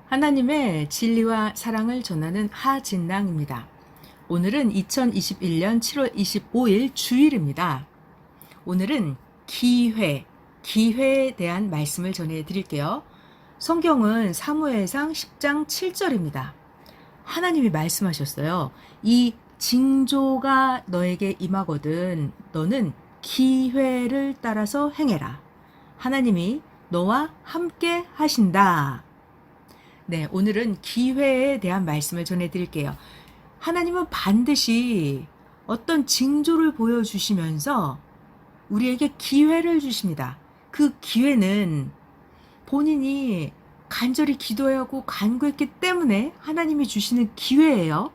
하나님의 진리와 사랑을 전하는 하진랑입니다. 오늘은 2021년 7월 25일 주일입니다. 오늘은 기회에 대한 말씀을 전해 드릴게요. 성경은 사무엘상 10장 7절입니다. 하나님이 말씀하셨어요. 이 징조가 너에게 임하거든 너는 기회를 따라서 행해라. 하나님이 너와 함께 하신다. 네, 오늘은 기회에 대한 말씀을 전해드릴게요. 하나님은 반드시 어떤 징조를 보여주시면서 우리에게 기회를 주십니다. 그 기회는 본인이 간절히 기도하고 간구했기 때문에 하나님이 주시는 기회예요.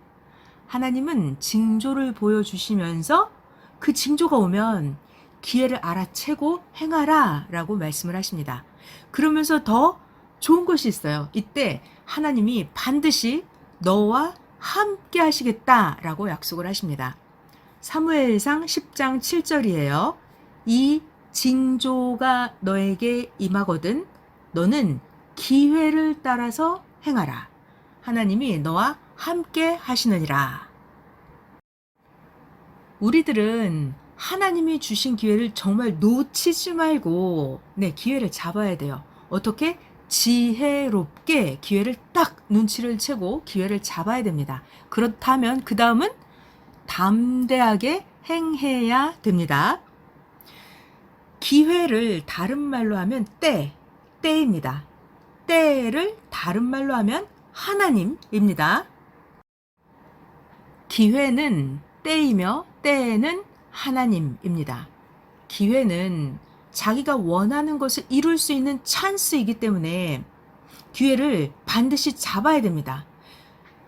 하나님은 징조를 보여주시면서 그 징조가 오면 기회를 알아채고 행하라 라고 말씀을 하십니다. 그러면서 더 좋은 것이 있어요. 이때 하나님이 반드시 너와 함께 하시겠다라고 약속을 하십니다. 사무엘상 10장 7절이에요. 이 징조가 너에게 임하거든 너는 기회를 따라서 행하라. 하나님이 너와 함께 하시느니라. 우리들은 하나님이 주신 기회를 정말 놓치지 말고 기회를 잡아야 돼요. 어떻게? 지혜롭게 기회를 딱 눈치를 채고 기회를 잡아야 됩니다. 그렇다면 그 다음은 담대하게 행해야 됩니다. 기회를 다른 말로 하면 때입니다. 때를 다른 말로 하면 하나님입니다. 기회는 때이며 때는 하나님입니다. 기회는 자기가 원하는 것을 이룰 수 있는 찬스이기 때문에 기회를 반드시 잡아야 됩니다.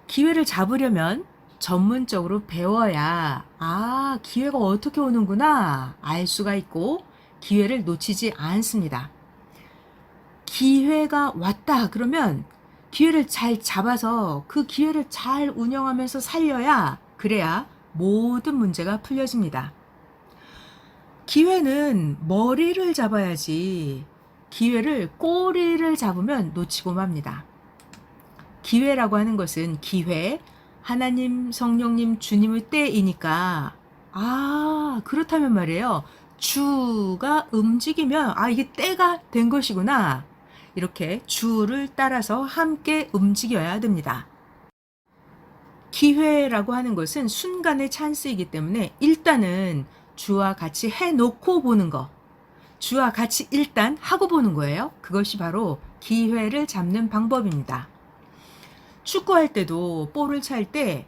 기회를 잡으려면 전문적으로 배워야 기회가 어떻게 오는구나 알 수가 있고 기회를 놓치지 않습니다. 기회가 왔다 그러면 기회를 잘 잡아서 그 기회를 잘 운영하면서 살려야 그래야 모든 문제가 풀려집니다. 기회는 머리를 잡아야지 기회를 꼬리를 잡으면 놓치고 맙니다. 기회라고 하는 것은 기회, 하나님, 성령님, 주님의 때이니까 그렇다면 말이에요. 주가 움직이면 이게 때가 된 것이구나. 이렇게 주를 따라서 함께 움직여야 됩니다. 기회라고 하는 것은 순간의 찬스이기 때문에 일단은 주와 같이 해놓고 보는 거, 주와 같이 일단 하고 보는 거예요. 그것이 바로 기회를 잡는 방법입니다. 축구할 때도 볼을 찰 때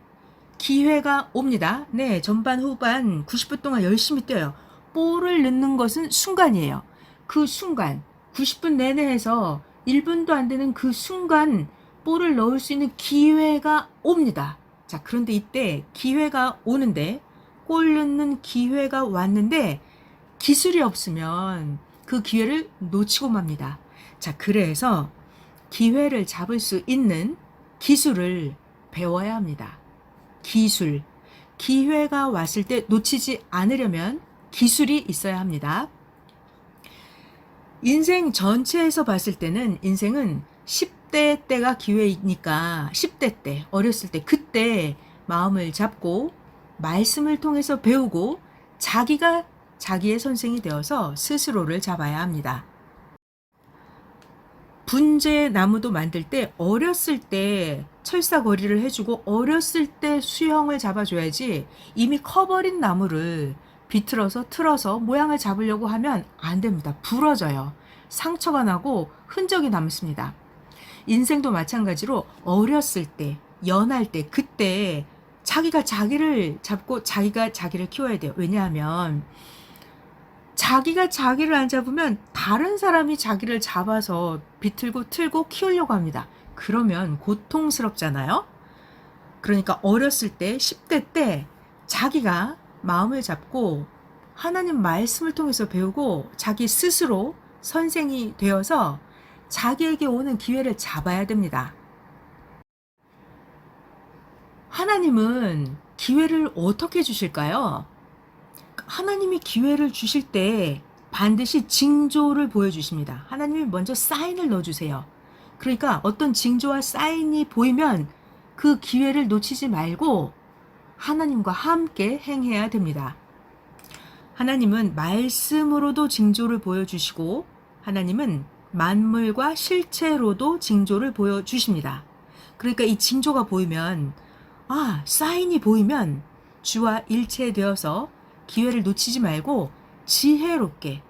기회가 옵니다. 전반 후반 90분 동안 열심히 뛰어요. 볼을 넣는 것은 순간이에요. 그 순간 90분 내내 해서 1분도 안 되는 그 순간 볼을 넣을 수 있는 기회가 옵니다. 자, 그런데 이때 기회가 오는데 골 넣는 기회가 왔는데 기술이 없으면 그 기회를 놓치고 맙니다. 자, 그래서 기회를 잡을 수 있는 기술을 배워야 합니다. 기술. 기회가 왔을 때 놓치지 않으려면 기술이 있어야 합니다. 인생 전체에서 봤을 때는 인생은 10대 때가 기회이니까 10대 때, 어렸을 때 그때 마음을 잡고 말씀을 통해서 배우고 자기가 자기의 선생이 되어서 스스로를 잡아야 합니다. 분재 나무도 만들 때 어렸을 때 철사거리를 해주고 어렸을 때 수형을 잡아줘야지 이미 커버린 나무를 비틀어서 틀어서 모양을 잡으려고 하면 안 됩니다. 부러져요. 상처가 나고 흔적이 남습니다. 인생도 마찬가지로 어렸을 때, 연할 때, 그때 자기가 자기를 잡고 자기가 자기를 키워야 돼요. 왜냐하면 자기가 자기를 안 잡으면 다른 사람이 자기를 잡아서 비틀고 틀고 키우려고 합니다. 그러면 고통스럽잖아요. 그러니까 어렸을 때 10대 때 자기가 마음을 잡고 하나님 말씀을 통해서 배우고 자기 스스로 선생이 되어서 자기에게 오는 기회를 잡아야 됩니다. 하나님은 기회를 어떻게 주실까요? 하나님이 기회를 주실 때 반드시 징조를 보여주십니다. 하나님이 먼저 사인을 넣어주세요. 그러니까 어떤 징조와 사인이 보이면 그 기회를 놓치지 말고 하나님과 함께 행해야 됩니다. 하나님은 말씀으로도 징조를 보여주시고 하나님은 만물과 실체로도 징조를 보여주십니다. 그러니까 이 징조가 보이면 사인이 보이면 주와 일체되어서 기회를 놓치지 말고 지혜롭게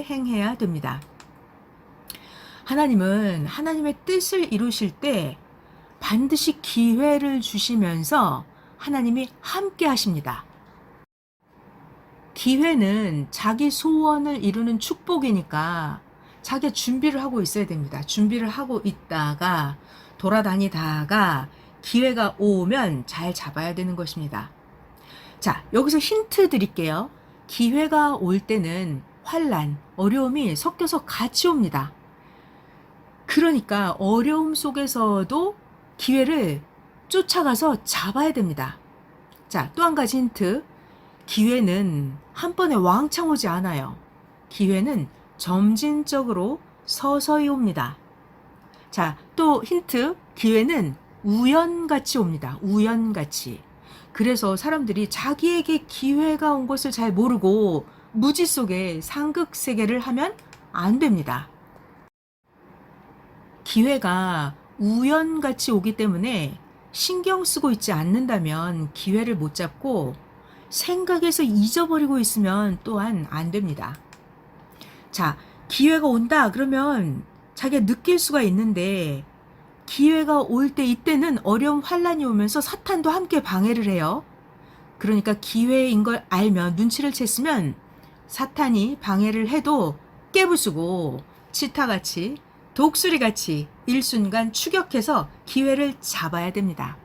행해야 됩니다. 하나님은 하나님의 뜻을 이루실 때 반드시 기회를 주시면서 하나님이 함께 하십니다. 기회는 자기 소원을 이루는 축복이니까 자기가 준비를 하고 있어야 됩니다. 준비를 하고 있다가 돌아다니다가 기회가 오면 잘 잡아야 되는 것입니다. 자, 여기서 힌트 드릴게요. 기회가 올 때는 환난, 어려움이 섞여서 같이 옵니다. 그러니까 어려움 속에서도 기회를 쫓아가서 잡아야 됩니다. 자, 또 한 가지 힌트. 기회는 한 번에 왕창 오지 않아요. 기회는 점진적으로 서서히 옵니다. 자, 또 힌트. 기회는 우연같이 옵니다. 우연같이. 그래서 사람들이 자기에게 기회가 온 것을 잘 모르고 무지 속에 상극세계를 하면 안 됩니다. 기회가 우연같이 오기 때문에 신경 쓰고 있지 않는다면 기회를 못 잡고 생각에서 잊어버리고 있으면 또한 안 됩니다. 자, 기회가 온다 그러면 자기가 느낄 수가 있는데 기회가 올 때 이때는 어려움 환란이 오면서 사탄도 함께 방해를 해요. 그러니까 기회인 걸 알면 눈치를 챘으면 사탄이 방해를 해도 깨부수고 치타같이 독수리같이 일순간 추격해서 기회를 잡아야 됩니다.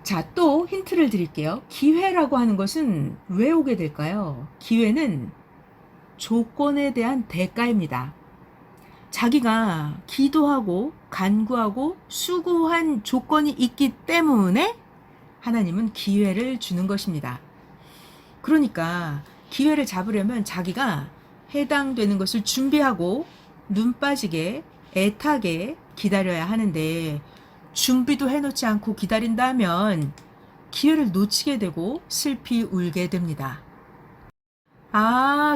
자, 또 힌트를 드릴게요. 기회라고 하는 것은 왜 오게 될까요? 기회는 조건에 대한 대가입니다. 자기가 기도하고 간구하고 수고한 조건이 있기 때문에 하나님은 기회를 주는 것입니다. 그러니까 기회를 잡으려면 자기가 해당되는 것을 준비하고 눈 빠지게 애타게 기다려야 하는데 준비도 해놓지 않고 기다린다면 기회를 놓치게 되고 슬피 울게 됩니다.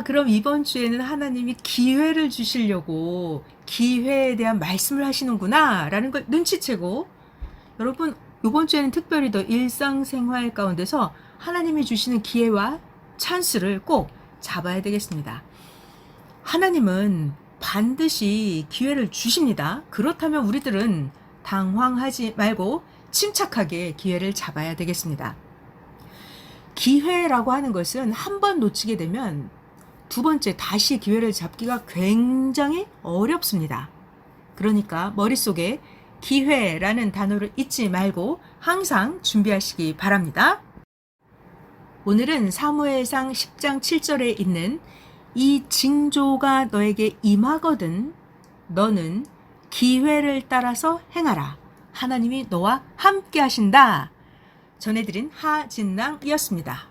그럼 이번 주에는 하나님이 기회를 주시려고 기회에 대한 말씀을 하시는구나 라는 걸 눈치채고 여러분 이번 주에는 특별히 더 일상생활 가운데서 하나님이 주시는 기회와 찬스를 꼭 잡아야 되겠습니다. 하나님은 반드시 기회를 주십니다. 그렇다면 우리들은 당황하지 말고 침착하게 기회를 잡아야 되겠습니다. 기회라고 하는 것은 한 번 놓치게 되면 두 번째 다시 기회를 잡기가 굉장히 어렵습니다. 그러니까 머릿속에 기회라는 단어를 잊지 말고 항상 준비하시기 바랍니다. 오늘은 사무엘상 10장 7절에 있는 이 징조가 너에게 임하거든 너는 기회를 따라서 행하라. 하나님이 너와 함께 하신다. 전해드린 하진랑이었습니다.